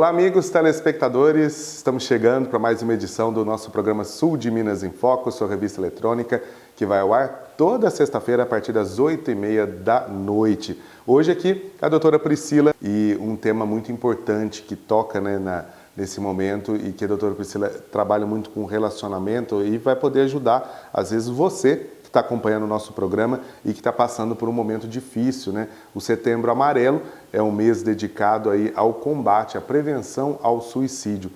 Olá, amigos telespectadores, estamos chegando para mais uma edição do nosso programa Sul de Minas em Foco, sua revista eletrônica, que vai ao ar toda sexta-feira a partir das 8h30 da noite. Hoje aqui a doutora Priscila e um tema muito importante que toca nesse momento e que a doutora Priscila trabalha muito com relacionamento e vai poder ajudar, às vezes, você que está acompanhando o nosso programa e que está passando por um momento difícil, né? O Setembro Amarelo é um mês dedicado aí ao combate, à prevenção ao suicídio.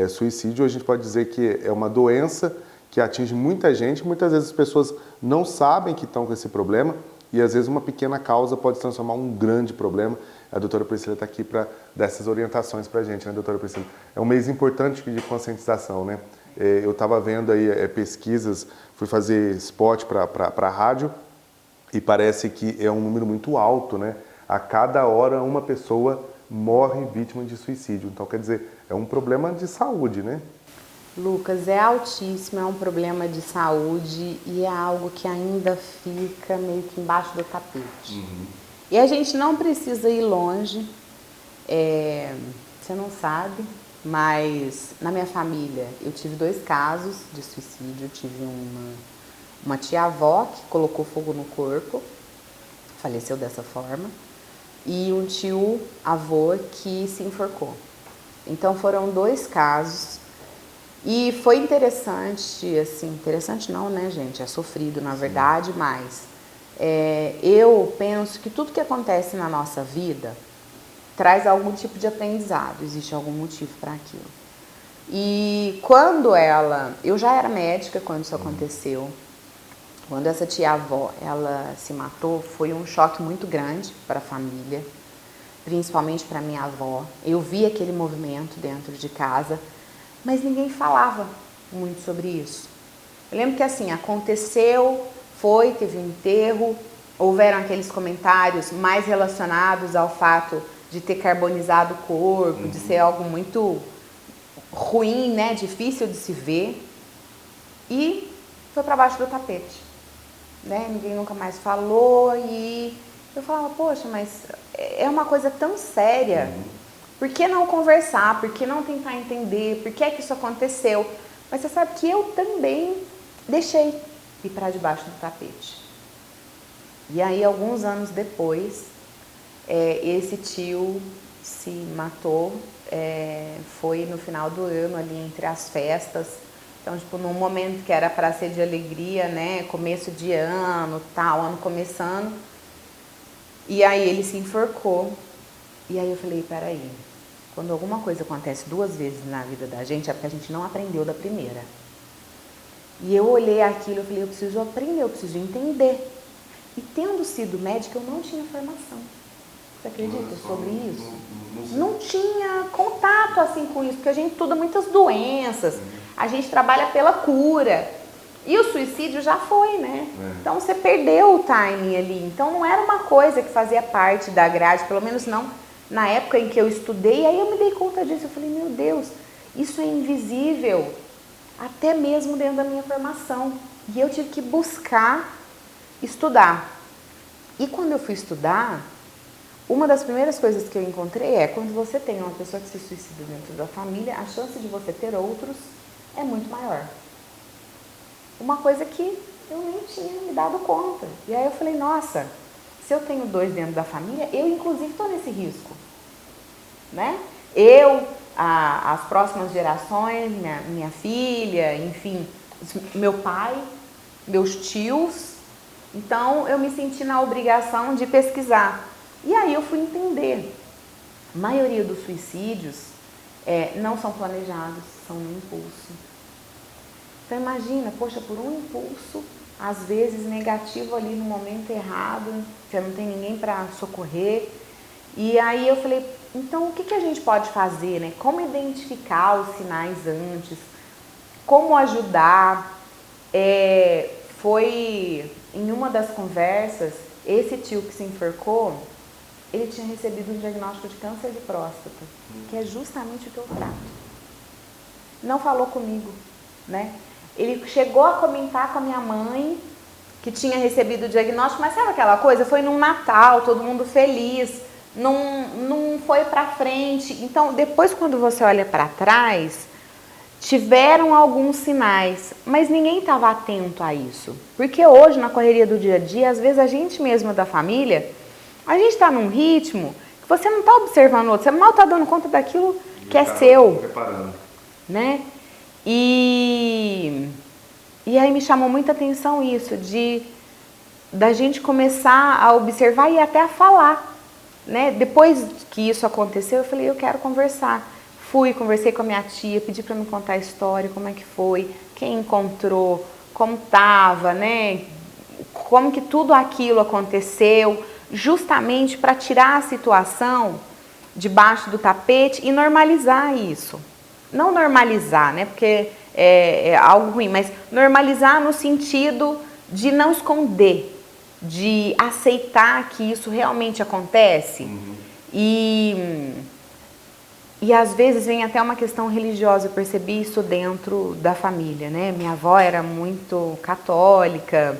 Suicídio, a gente pode dizer que é uma doença que atinge muita gente, muitas vezes as pessoas não sabem que estão com esse problema e às vezes uma pequena causa pode se transformar em um grande problema. A doutora Priscila está aqui para dar essas orientações para a gente, né, doutora Priscila? É um mês importante de conscientização, né? Eu estava vendo aí pesquisas, fui fazer spot para a rádio e parece que é um número muito alto, né? A cada hora uma pessoa morre vítima de suicídio. Então, quer dizer, é um problema de saúde, né? Lucas, é altíssimo, é um problema de saúde e é algo que ainda fica meio que embaixo do tapete. E a gente não precisa ir longe, você não sabe, mas na minha família eu tive 2 casos de suicídio. Eu tive uma tia-avó que colocou fogo no corpo, faleceu dessa forma, e um tio-avô que se enforcou. Então foram 2 casos. E foi interessante, assim, interessante não, né, gente? É sofrido, na verdade, mas eu penso que tudo que acontece na nossa vida traz algum tipo de aprendizado, existe algum motivo para aquilo. E quando eu já era médica quando isso aconteceu, quando essa tia-avó, ela se matou, foi um choque muito grande para a família, principalmente para minha avó. Eu vi aquele movimento dentro de casa, mas ninguém falava muito sobre isso. Eu lembro que assim, aconteceu, teve um enterro, houveram aqueles comentários mais relacionados ao fato de ter carbonizado o corpo, de ser algo muito ruim, né, difícil de se ver, e foi para baixo do tapete, né? Ninguém nunca mais falou e eu falava, poxa, mas é uma coisa tão séria. Por que não conversar? Por que não tentar entender? Por que é que isso aconteceu? Mas você sabe que eu também deixei ir para debaixo do tapete. E aí, alguns anos depois, esse tio se matou. Foi no final do ano, ali entre as festas. Então, tipo, num momento que era para ser de alegria, né? Começo de ano, tal, ano começando. E aí ele se enforcou. E aí eu falei, peraí, quando alguma coisa acontece 2 vezes na vida da gente, é porque a gente não aprendeu da primeira. E eu olhei aquilo e falei, eu preciso aprender, eu preciso entender. E tendo sido médica, eu não tinha formação. Você acredita sobre isso? Não tinha contato assim com isso, porque a gente estuda muitas doenças, a gente trabalha pela cura. E o suicídio já foi, né? Então você perdeu o timing ali. Então não era uma coisa que fazia parte da grade, pelo menos não na época em que eu estudei. Aí eu me dei conta disso, eu falei, meu Deus, isso é invisível, até mesmo dentro da minha formação. E eu tive que buscar estudar. E quando eu fui estudar, uma das primeiras coisas que eu encontrei é, quando você tem uma pessoa que se suicida dentro da família, a chance de você ter outros é muito maior. Uma coisa que eu nem tinha me dado conta. E aí eu falei, nossa, se eu tenho 2 dentro da família, eu inclusive estou nesse risco, né? As próximas gerações, minha filha, enfim, meu pai, meus tios. Então eu me senti na obrigação de pesquisar. E aí eu fui entender. A maioria dos suicídios não são planejados, são um impulso. Então imagina, poxa, por um impulso, às vezes negativo ali no momento errado, você não tem ninguém para socorrer. E aí eu falei, então o que a gente pode fazer, né? Como identificar os sinais antes? Como ajudar? Foi em uma das conversas, esse tio que se enforcou, ele tinha recebido um diagnóstico de câncer de próstata, que é justamente o que eu trato. Não falou comigo, né? Ele chegou a comentar com a minha mãe que tinha recebido o diagnóstico, mas sabe aquela coisa? Foi num Natal, todo mundo feliz. não foi para frente. Então, depois quando você olha para trás, tiveram alguns sinais, mas ninguém estava atento a isso. Porque hoje, na correria do dia a dia, às vezes a gente mesma da família, a gente está num ritmo que você não está observando o outro, você mal está dando conta daquilo que é seu. Preparando. Né? E aí me chamou muita atenção isso, da gente começar a observar e até a falar. Né? Depois que isso aconteceu, eu falei, eu quero conversar. Fui, conversei com a minha tia, pedi para me contar a história, como é que foi, quem encontrou, como estava, né? Como que tudo aquilo aconteceu, justamente para tirar a situação debaixo do tapete e normalizar isso. Não normalizar, né? Porque é algo ruim, mas normalizar no sentido de não esconder, de aceitar que isso realmente acontece. Uhum. E às vezes vem até uma questão religiosa, eu percebi isso dentro da família, né? Minha avó era muito católica,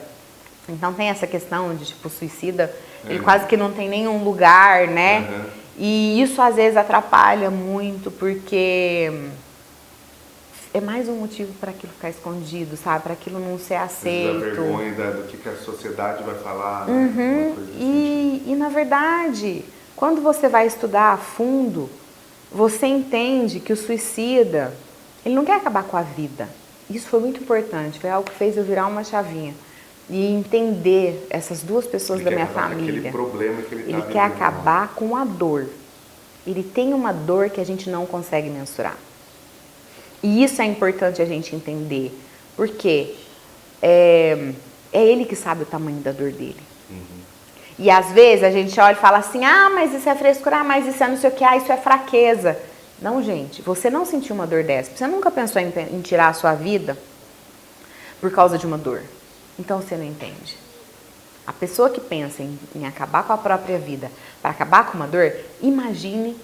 então tem essa questão de tipo, suicida, ele quase que não tem nenhum lugar, né? Uhum. E isso às vezes atrapalha muito, porque é mais um motivo para aquilo ficar escondido, sabe? Para aquilo não ser aceito. A vergonha do que a sociedade vai falar. Uhum. Né? Uma coisa assim. E na verdade, quando você vai estudar a fundo, você entende que o suicida, ele não quer acabar com a vida. Isso foi muito importante, foi algo que fez eu virar uma chavinha. E entender essas duas pessoas da minha família. Problema que ele quer acabar com a dor. Ele tem uma dor que a gente não consegue mensurar. E isso é importante a gente entender. Porque é ele que sabe o tamanho da dor dele. Uhum. E às vezes a gente olha e fala assim, mas isso é frescura, mas isso é não sei o que, isso é fraqueza. Não, gente, você não sentiu uma dor dessa. Você nunca pensou em tirar a sua vida por causa de uma dor. Então você não entende. A pessoa que pensa em acabar com a própria vida para acabar com uma dor, imagine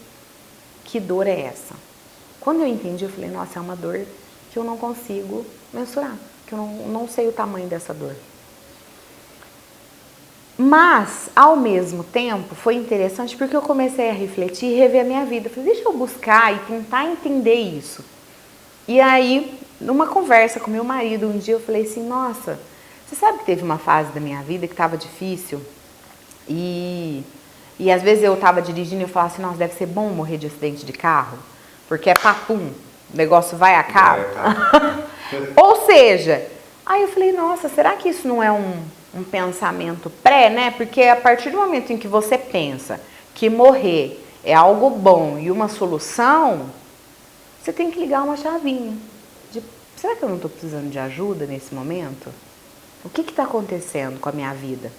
que dor é essa. Quando eu entendi, eu falei, nossa, é uma dor que eu não consigo mensurar, que eu não sei o tamanho dessa dor. Mas, ao mesmo tempo, foi interessante porque eu comecei a refletir e rever a minha vida. Eu falei, deixa eu buscar e tentar entender isso. E aí, numa conversa com meu marido, um dia eu falei assim, nossa, você sabe que teve uma fase da minha vida que estava difícil? E às vezes eu estava dirigindo e eu falava assim, nossa, deve ser bom morrer de acidente de carro, porque é papum, o negócio vai a cabo. Ou seja, aí eu falei, nossa, será que isso não é um pensamento né? Porque a partir do momento em que você pensa que morrer é algo bom e uma solução, você tem que ligar uma chavinha. Será que eu não estou precisando de ajuda nesse momento? O que está acontecendo com a minha vida?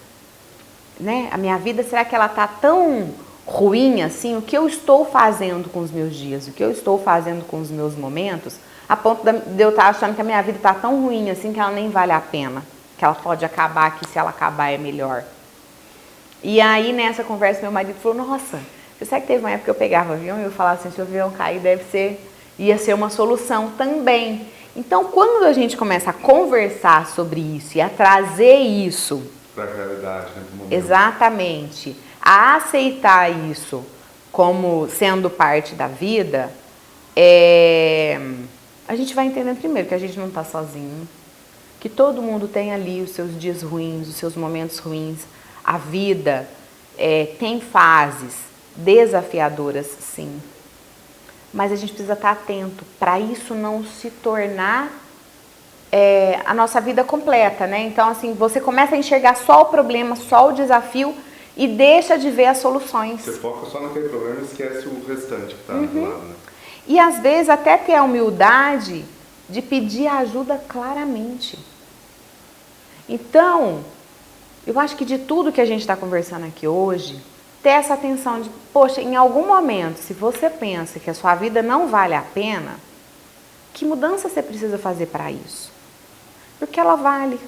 Né? A minha vida, será que ela está tão ruim assim? O que eu estou fazendo com os meus dias? O que eu estou fazendo com os meus momentos? A ponto de eu estar achando que a minha vida está tão ruim assim que ela nem vale a pena. Que ela pode acabar, que se ela acabar é melhor. E aí, nessa conversa, meu marido falou, nossa, você sabe que teve uma época que eu pegava avião e eu falava assim, se o avião cair, ia ser uma solução também. Então, quando a gente começa a conversar sobre isso e a trazer isso para a realidade, né, do momento. Exatamente, a aceitar isso como sendo parte da vida, a gente vai entendendo primeiro que a gente não está sozinho, que todo mundo tem ali os seus dias ruins, os seus momentos ruins. A vida tem fases desafiadoras, sim. Mas a gente precisa estar atento para isso não se tornar a nossa vida completa, né? Então, assim, você começa a enxergar só o problema, só o desafio e deixa de ver as soluções. Você foca só naquele problema e esquece o restante que está do lado, né? E às vezes até ter a humildade de pedir ajuda claramente. Então, eu acho que de tudo que a gente está conversando aqui hoje, ter essa atenção de, poxa, em algum momento, se você pensa que a sua vida não vale a pena, que mudança você precisa fazer para isso? Porque ela vale,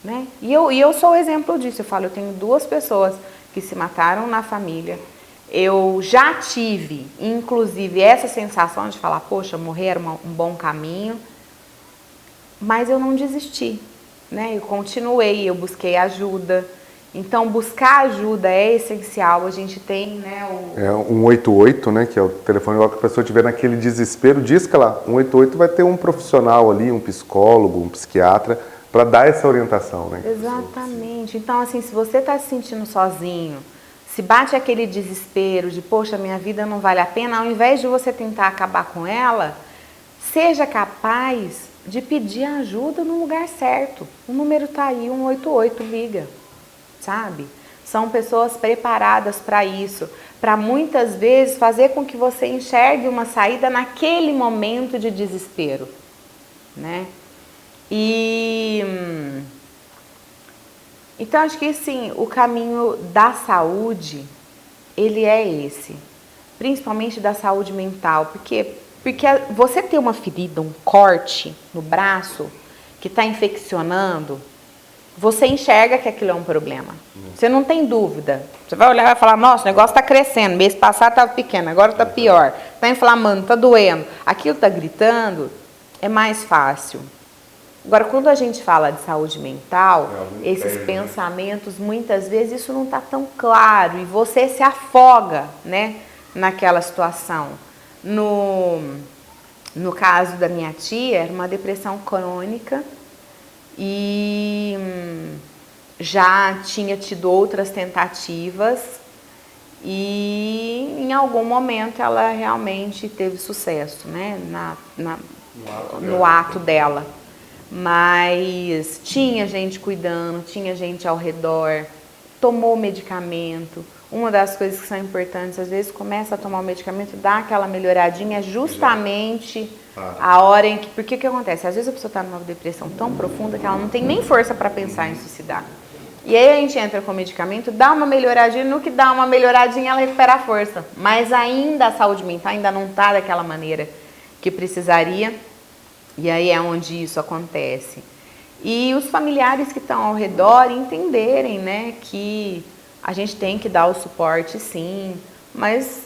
né? E eu sou o exemplo disso. Eu falo, eu tenho 2 pessoas que se mataram na família. Eu já tive, inclusive, essa sensação de falar, poxa, morrer era um bom caminho, mas eu não desisti, né? Eu continuei, eu busquei ajuda. Então, buscar ajuda é essencial. A gente tem, né, o... É 188, né, que é o telefone, logo que a pessoa estiver naquele desespero, disca lá, 188 vai ter um profissional ali, um psicólogo, um psiquiatra, para dar essa orientação, né? Exatamente. Então, assim, se você está se sentindo sozinho, se bate aquele desespero de, poxa, minha vida não vale a pena, ao invés de você tentar acabar com ela, seja capaz de pedir ajuda no lugar certo. O número está aí, 188, liga. Sabe? São pessoas preparadas para isso, para muitas vezes fazer com que você enxergue uma saída naquele momento de desespero, né? Então acho que sim, o caminho da saúde, ele é esse, principalmente da saúde mental, porque você ter uma ferida, um corte no braço que está infeccionando, você enxerga que aquilo é um problema. Você não tem dúvida. Você vai olhar e vai falar, nossa, o negócio está crescendo. Mês passado estava pequeno, agora está pior. Está inflamando, está doendo. Aquilo está gritando, é mais fácil. Agora, quando a gente fala de saúde mental, esses pensamentos, muitas vezes isso não está tão claro. E você se afoga, né, naquela situação. No caso da minha tia, era uma depressão crônica. E já tinha tido outras tentativas e em algum momento ela realmente teve sucesso, né, no ato dela. Mas tinha gente cuidando, tinha gente ao redor, tomou medicamento. Uma das coisas que são importantes, às vezes começa a tomar o medicamento, dá aquela melhoradinha justamente a hora em que... Porque o que acontece? Às vezes a pessoa está numa depressão tão profunda que ela não tem nem força para pensar em suicidar. E aí a gente entra com o medicamento, dá uma melhoradinha, no que dá uma melhoradinha ela recupera a força. Mas ainda a saúde mental ainda não está daquela maneira que precisaria. E aí é onde isso acontece. E os familiares que estão ao redor entenderem, né, que a gente tem que dar o suporte, sim, mas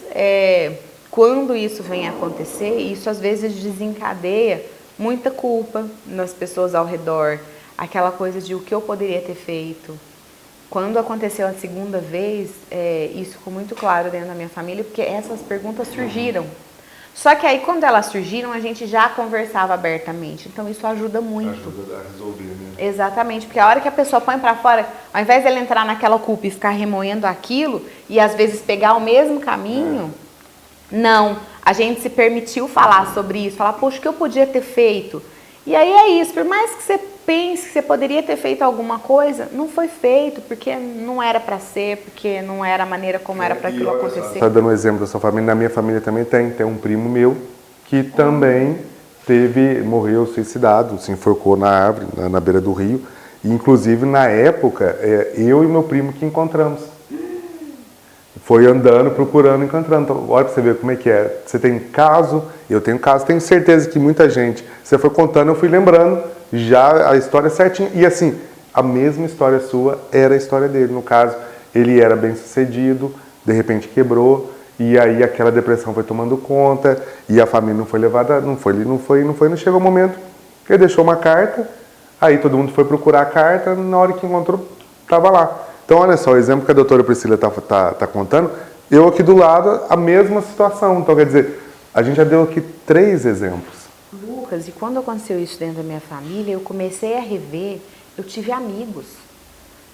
quando isso vem a acontecer, isso às vezes desencadeia muita culpa nas pessoas ao redor, aquela coisa de o que eu poderia ter feito. Quando aconteceu a segunda vez, isso ficou muito claro dentro da minha família, porque essas perguntas surgiram. Só que aí, quando elas surgiram, a gente já conversava abertamente. Então, isso ajuda muito. Ajuda a resolver, né? Exatamente, porque a hora que a pessoa põe pra fora, ao invés dela entrar naquela culpa e ficar remoendo aquilo, e às vezes pegar o mesmo caminho, não. A gente se permitiu falar sobre isso, falar, poxa, o que eu podia ter feito? E aí é isso, por mais que você pense que você poderia ter feito alguma coisa, não foi feito, porque não era para ser, porque não era a maneira como era para aquilo acontecer. Está dando um exemplo da sua família, na minha família também tem um primo meu que também morreu suicidado, se enforcou na árvore, na beira do rio, e inclusive na época, eu e meu primo que encontramos. Foi andando, procurando, encontrando. Então, olha para você ver como é que é. Você tem caso, eu tenho caso, tenho certeza que muita gente, você foi contando, eu fui lembrando já a história certinha. E assim, a mesma história sua era a história dele. No caso, ele era bem sucedido, de repente quebrou, e aí aquela depressão foi tomando conta, e a família não foi levada, não chegou o momento que ele deixou uma carta, aí todo mundo foi procurar a carta, na hora que encontrou, estava lá. Então, olha só, o exemplo que a doutora Priscila tá contando, eu aqui do lado, a mesma situação. Então, quer dizer, a gente já deu aqui 3 exemplos. Lucas, e quando aconteceu isso dentro da minha família, eu comecei a rever, eu tive amigos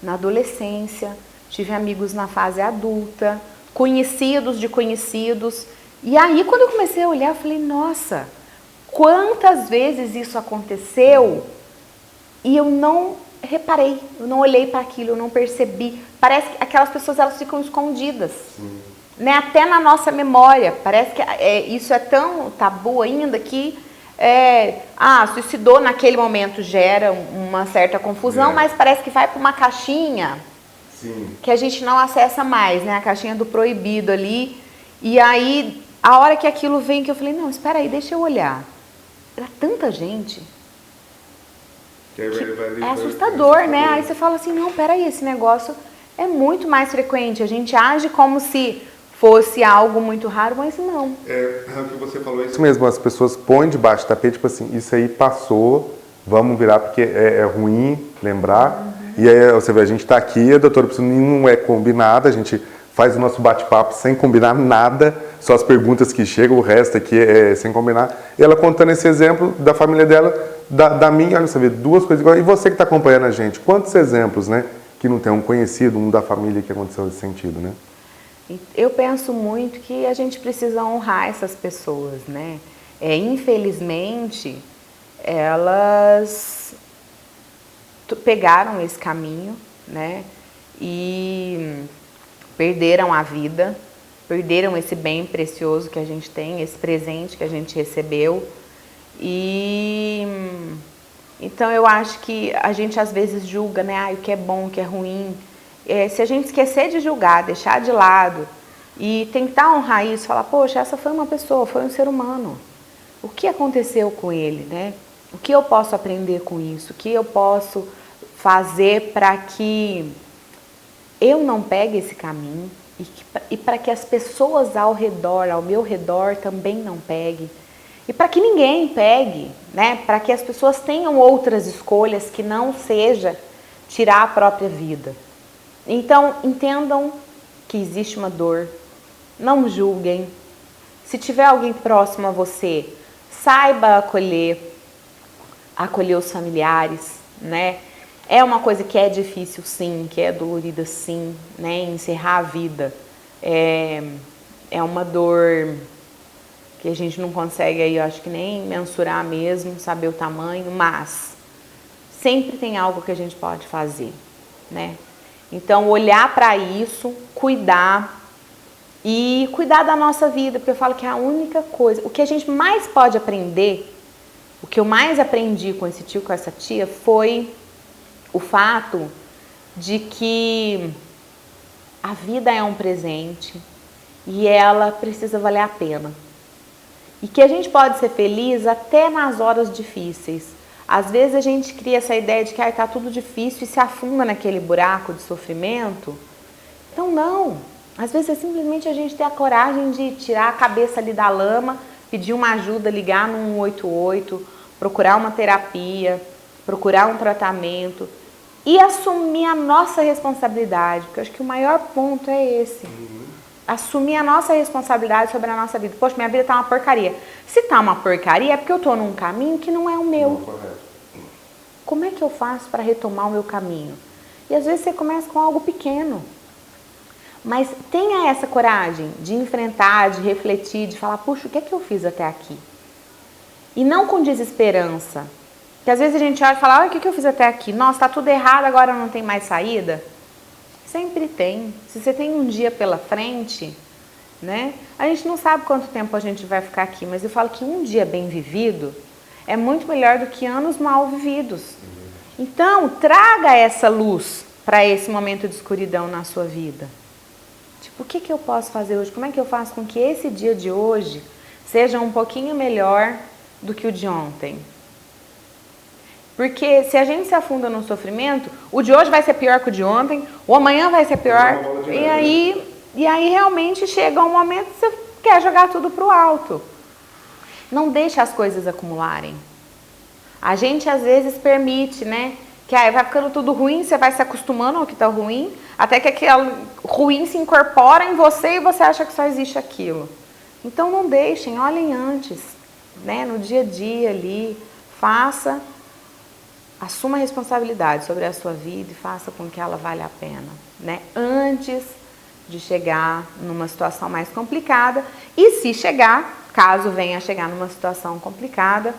na adolescência, tive amigos na fase adulta, conhecidos de conhecidos. E aí, quando eu comecei a olhar, eu falei, nossa, quantas vezes isso aconteceu e eu não reparei, eu não olhei para aquilo, eu não percebi. Parece que aquelas pessoas, elas ficam escondidas, né? Até na nossa memória. Parece que isso é tão tabu ainda que suicidou naquele momento gera uma certa confusão, mas parece que vai para uma caixinha que a gente não acessa mais, né? A caixinha do proibido ali. E aí, a hora que aquilo vem, que eu falei, não, espera aí, deixa eu olhar. Era tanta gente. É assustador, né? Aí você fala assim, não, peraí, esse negócio é muito mais frequente. A gente age como se fosse algo muito raro, mas não. É o que você falou, isso mesmo. As pessoas põem debaixo do tapete, tipo assim, isso aí passou, vamos virar, porque é ruim lembrar. E aí, você vê, a gente está aqui, a doutora Priscila não é combinada, a gente faz o nosso bate-papo sem combinar nada, só as perguntas que chegam, o resto aqui é sem combinar. E ela contando esse exemplo da família dela, da minha, olha, você vê, duas coisas iguais. E você que está acompanhando a gente, quantos exemplos, né, que não tem um conhecido, um da família que aconteceu nesse sentido, né? Eu penso muito que a gente precisa honrar essas pessoas, né? Infelizmente, elas pegaram esse caminho, né? E perderam a vida, perderam esse bem precioso que a gente tem, esse presente que a gente recebeu. E então eu acho que a gente às vezes julga, né? O que é bom, o que é ruim. Se a gente esquecer de julgar, deixar de lado e tentar honrar isso, falar, poxa, essa foi uma pessoa, foi um ser humano. O que aconteceu com ele, né? O que eu posso aprender com isso? O que eu posso fazer para que eu não pegue esse caminho e para que as pessoas ao redor, ao meu redor, também não peguem. E para que ninguém pegue, né? Para que as pessoas tenham outras escolhas que não seja tirar a própria vida. Então, entendam que existe uma dor, não julguem. Se tiver alguém próximo a você, saiba acolher os familiares, né? É uma coisa que é difícil sim, que é dolorida sim, né? Encerrar a vida é uma dor que a gente não consegue aí, eu acho que nem mensurar mesmo, saber o tamanho, mas sempre tem algo que a gente pode fazer, né? Então, olhar para isso, cuidar e cuidar da nossa vida, porque eu falo que é a única coisa, o que a gente mais pode aprender, o que eu mais aprendi com esse tio, com essa tia, foi o fato de que a vida é um presente e ela precisa valer a pena. E que a gente pode ser feliz até nas horas difíceis. Às vezes a gente cria essa ideia de que está tudo difícil e se afunda naquele buraco de sofrimento. Então não, às vezes é simplesmente a gente ter a coragem de tirar a cabeça ali da lama, pedir uma ajuda, ligar no 188, procurar uma terapia, procurar um tratamento e assumir a nossa responsabilidade, porque eu acho que o maior ponto é esse. Assumir a nossa responsabilidade sobre a nossa vida. Poxa, minha vida tá uma porcaria. Se tá uma porcaria é porque eu tô num caminho que não é o meu. Como é que eu faço para retomar o meu caminho? E às vezes você começa com algo pequeno. Mas tenha essa coragem de enfrentar, de refletir, de falar, puxa, o que é que eu fiz até aqui? E não com desesperança. Porque às vezes a gente olha e fala, olha, o que é que eu fiz até aqui? Nossa, tá tudo errado, agora não tem mais saída. Sempre tem. Se você tem um dia pela frente, né? A gente não sabe quanto tempo a gente vai ficar aqui, mas eu falo que um dia bem vivido é muito melhor do que anos mal vividos. Então, traga essa luz para esse momento de escuridão na sua vida. Tipo, o que eu posso fazer hoje? Como é que eu faço com que esse dia de hoje seja um pouquinho melhor do que o de ontem? Porque se a gente se afunda no sofrimento, o de hoje vai ser pior que o de ontem, o amanhã vai ser pior, e aí realmente chega um momento que você quer jogar tudo pro alto. Não deixe as coisas acumularem. A gente às vezes permite, né? Que aí vai ficando tudo ruim, você vai se acostumando ao que tá ruim, até que aquele ruim se incorpora em você e você acha que só existe aquilo. Então não deixem, olhem antes, né? No dia a dia ali, assuma a responsabilidade sobre a sua vida e faça com que ela valha a pena, né? Antes de chegar numa situação mais complicada. E se chegar, caso venha a chegar numa situação complicada,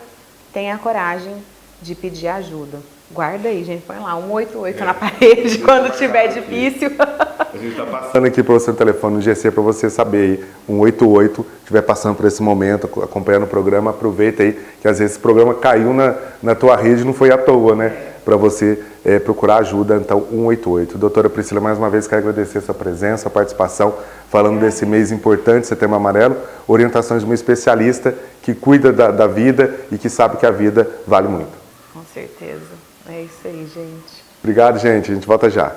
tenha a coragem de pedir ajuda. Guarda aí, gente, põe lá 188 na parede quando tiver difícil. A gente está passando aqui para você no telefone no GC para você saber aí, 188, estiver passando por esse momento, acompanhando o programa, aproveita aí, que às vezes esse programa caiu na tua rede, não foi à toa, né? Para você procurar ajuda, então 188. Doutora Priscila, mais uma vez quero agradecer a sua presença, a participação, falando desse mês importante, Setembro Amarelo, orientações de uma especialista que cuida da vida e que sabe que a vida vale muito. Com certeza. É isso aí, gente. Obrigado, gente. A gente volta já.